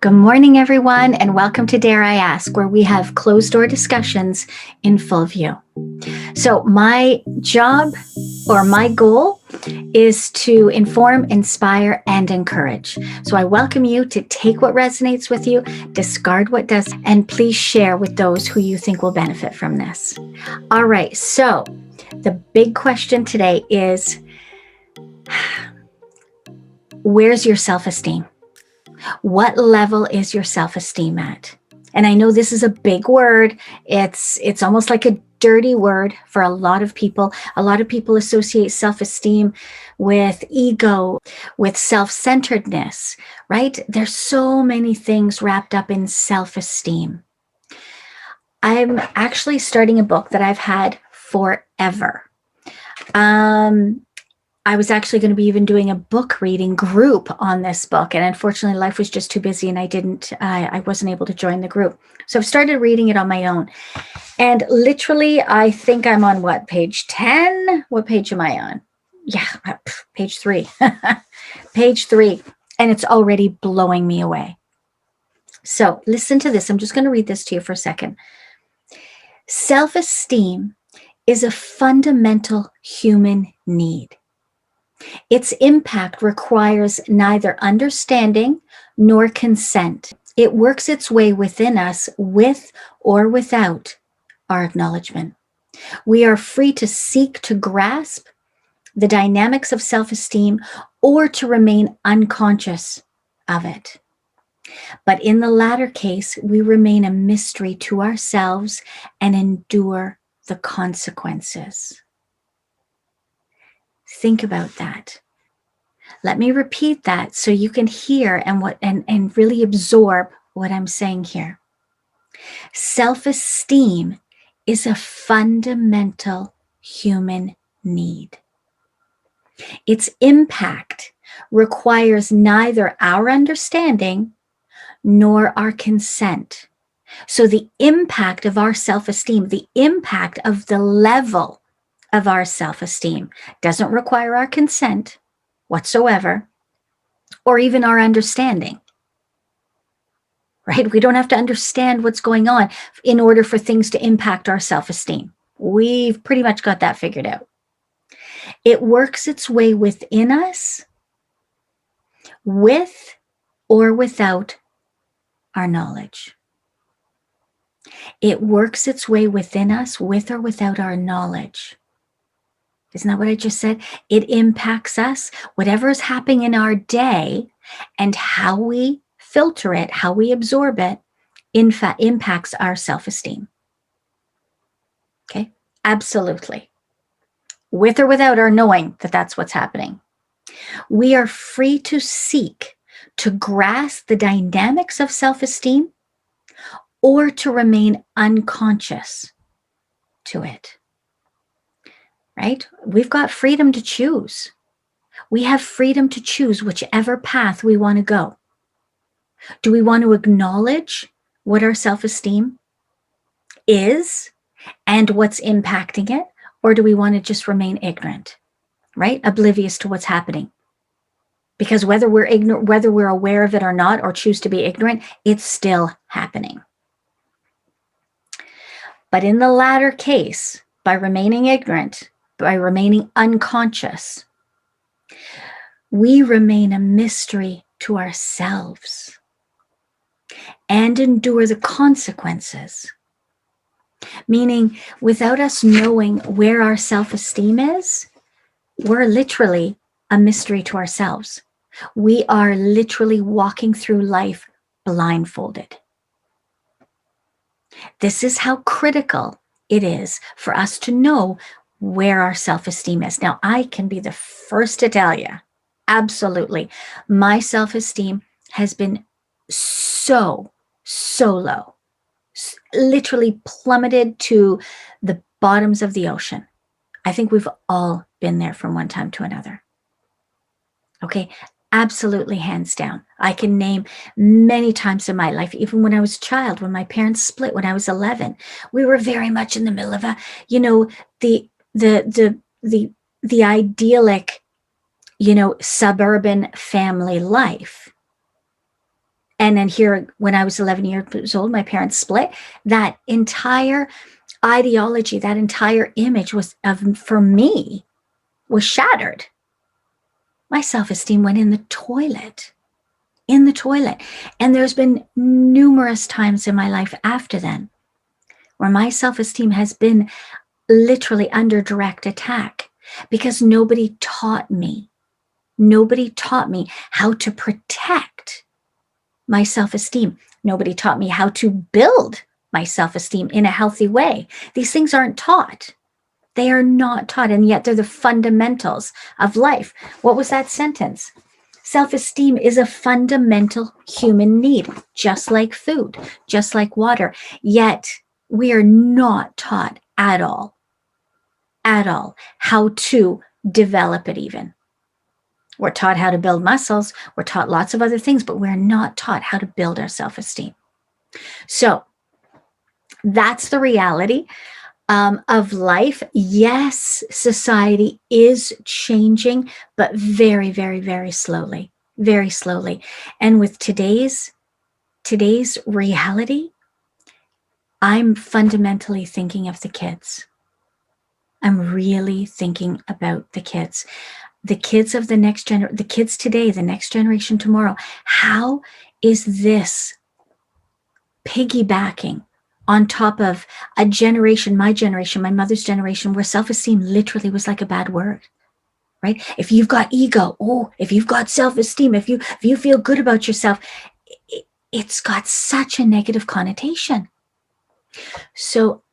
Good morning, everyone, and welcome to Dare I Ask, where we have closed-door discussions in full view. So my job or my goal is to inform, inspire, and encourage. So I welcome you to take what resonates with you, discard what doesn't, and please share with those who you think will benefit from this. All right, so the big question today is, where's your self-esteem? What level is your self-esteem at? And I know this is a big word. It's almost like a dirty word for a lot of people. A lot of people associate self-esteem with ego, with self-centeredness, right? There's so many things wrapped up in self-esteem. I'm actually starting a book that I've had forever. I was actually going to be even doing a book reading group on this book. And unfortunately, life was just too busy and I wasn't able to join the group. So I've started reading it on my own. And literally, I think I'm on page 10? What page am I on? Yeah, page 3. Page 3. And it's already blowing me away. So listen to this. I'm just going to read this to you for a second. Self-esteem is a fundamental human need. Its impact requires neither understanding nor consent. It works its way within us with or without our acknowledgement. We are free to seek to grasp the dynamics of self-esteem or to remain unconscious of it. But in the latter case, we remain a mystery to ourselves and endure the consequences. Think about that. Let me repeat that so you can hear and really absorb what I'm saying here. Self-esteem is a fundamental human need. Its impact requires neither our understanding nor our consent. So the impact of our self-esteem, the impact of the level of our self-esteem doesn't require our consent whatsoever, or even our understanding, right? We don't have to understand what's going on in order for things to impact our self-esteem. We've pretty much got that figured out. It works its way within us with or without our knowledge. It works its way within us with or without our knowledge. Isn't that what I just said? It impacts us, whatever is happening in our day, and how we filter it, how we absorb it, in fact, impacts our self-esteem. Okay, absolutely. With or without our knowing that that's what's happening. We are free to seek to grasp the dynamics of self-esteem or to remain unconscious to it. Right? We've got freedom to choose. We have freedom to choose whichever path we want to go. Do we want to acknowledge what our self-esteem is and what's impacting it? Or do we want to just remain ignorant, right? Oblivious to what's happening. Because whether we're ignorant, whether we're aware of it or not, or choose to be ignorant, it's still happening. But in the latter case, by remaining ignorant, by remaining unconscious, we remain a mystery to ourselves and endure the consequences. Meaning, without us knowing where our self-esteem is, we're literally a mystery to ourselves. We are literally walking through life blindfolded. This is how critical it is for us to know where our self-esteem is. Now, I can be the first to tell you, absolutely, my self-esteem has been so low, literally plummeted to the bottoms of the ocean. I think we've all been there from one time to another. Okay, absolutely, hands down. I can name many times in my life, even when I was a child, when my parents split when I was 11, we were very much in the middle of the idyllic, suburban family life. And then here, when I was 11 years old, my parents split. That entire ideology, that entire image for me, was shattered. My self-esteem went in the toilet. In the toilet. And there's been numerous times in my life after then where my self-esteem has been literally under direct attack because nobody taught me. Nobody taught me how to protect my self-esteem. Nobody taught me how to build my self-esteem in a healthy way. These things aren't taught. They are not taught, and yet they're the fundamentals of life. What was that sentence? Self-esteem is a fundamental human need, just like food, just like water. Yet we are not taught at all, how to develop it even. We're taught how to build muscles. We're taught lots of other things, but we're not taught how to build our self-esteem. So that's the reality of life. Yes, society is changing, but very, very, very slowly, very slowly. And with today's reality, I'm fundamentally thinking of the kids. I'm really thinking about the kids of the next generation, the kids today, the next generation tomorrow. How is this piggybacking on top of a generation, my mother's generation, where self-esteem literally was like a bad word, right? If you've got ego, if you've got self-esteem, if you feel good about yourself, it's got such a negative connotation. So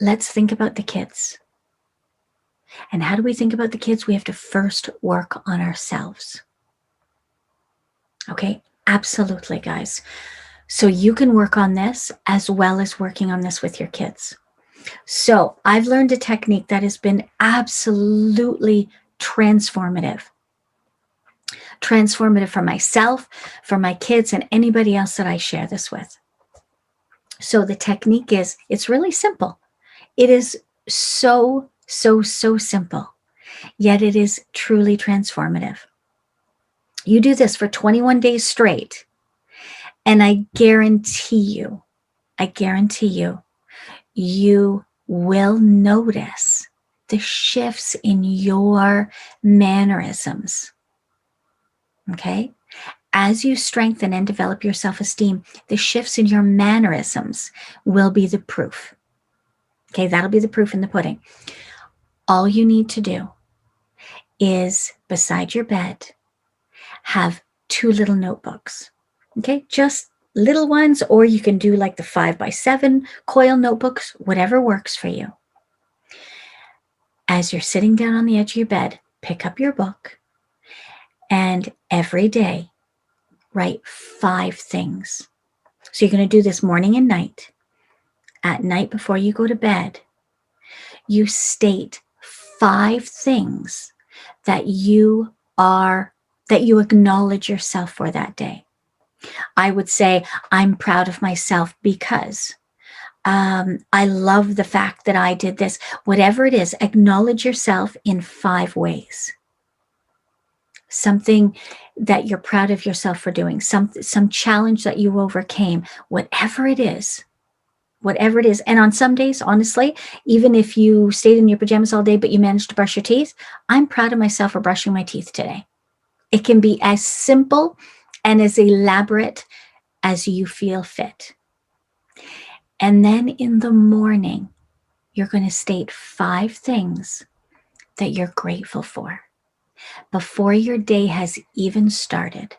let's think about the kids. And how do we think about the kids? We have to first work on ourselves. Okay, absolutely, guys. So you can work on this as well as working on this with your kids. So I've learned a technique that has been absolutely transformative for myself, for my kids, and anybody else that I share this with. So the technique is, it's really simple. It is so simple, yet it is truly transformative. You do this for 21 days straight, and I guarantee you, you will notice the shifts in your mannerisms. Okay? As you strengthen and develop your self-esteem, the shifts in your mannerisms will be the proof. Okay, that'll be the proof in the pudding. All you need to do is, beside your bed, have 2 little notebooks. Okay, just little ones, or you can do like the 5x7 coil notebooks, whatever works for you. As you're sitting down on the edge of your bed, pick up your book, and every day write 5 things. So you're going to do this morning and night. At night before you go to bed, you state 5 things that you acknowledge yourself for that day. I would say, I'm proud of myself because I love the fact that I did this. Whatever it is, acknowledge yourself in 5 ways. Something that you're proud of yourself for doing, some challenge that you overcame, whatever it is. And on some days, honestly, even if you stayed in your pajamas all day, but you managed to brush your teeth, I'm proud of myself for brushing my teeth today. It can be as simple and as elaborate as you feel fit. And then in the morning, you're going to state 5 things that you're grateful for before your day has even started.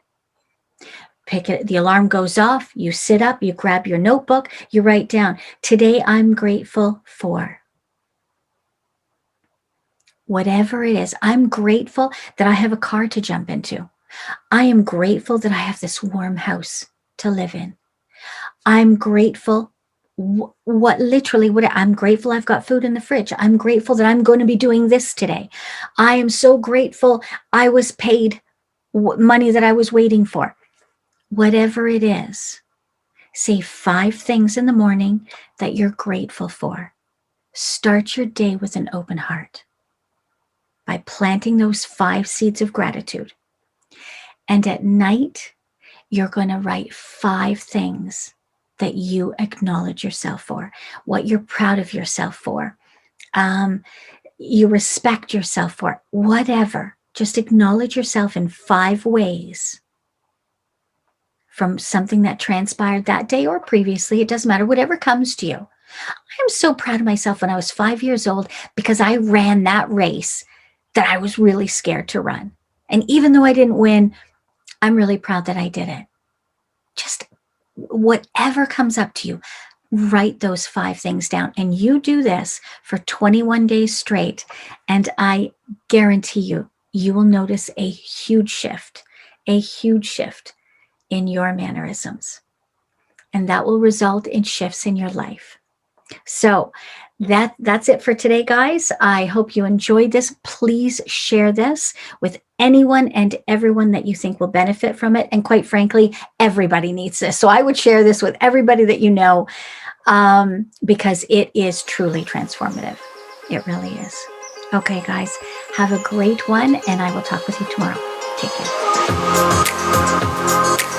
Pick it, the alarm goes off, you sit up, you grab your notebook, you write down, today I'm grateful for. Whatever it is, I'm grateful that I have a car to jump into. I am grateful that I have this warm house to live in. I'm grateful, I'm grateful I've got food in the fridge. I'm grateful that I'm going to be doing this today. I am so grateful I was paid money that I was waiting for. Whatever it is, say 5 things in the morning that you're grateful for. Start your day with an open heart by planting those 5 seeds of gratitude. And at night, you're going to write 5 things that you acknowledge yourself for, what you're proud of yourself for, you respect yourself for, whatever. Just acknowledge yourself in 5 ways from something that transpired that day or previously. It doesn't matter, whatever comes to you. I'm so proud of myself when I was 5 years old because I ran that race that I was really scared to run. And even though I didn't win, I'm really proud that I did it. Just whatever comes up to you, write those 5 things down. And you do this for 21 days straight. And I guarantee you, you will notice a huge shift in your mannerisms. And that will result in shifts in your life. So that's it for today, guys. I hope you enjoyed this. Please share this with anyone and everyone that you think will benefit from it. And quite frankly, everybody needs this. So I would share this with everybody that you know, because it is truly transformative. It really is. Okay, guys, have a great one, and I will talk with you tomorrow. Take care.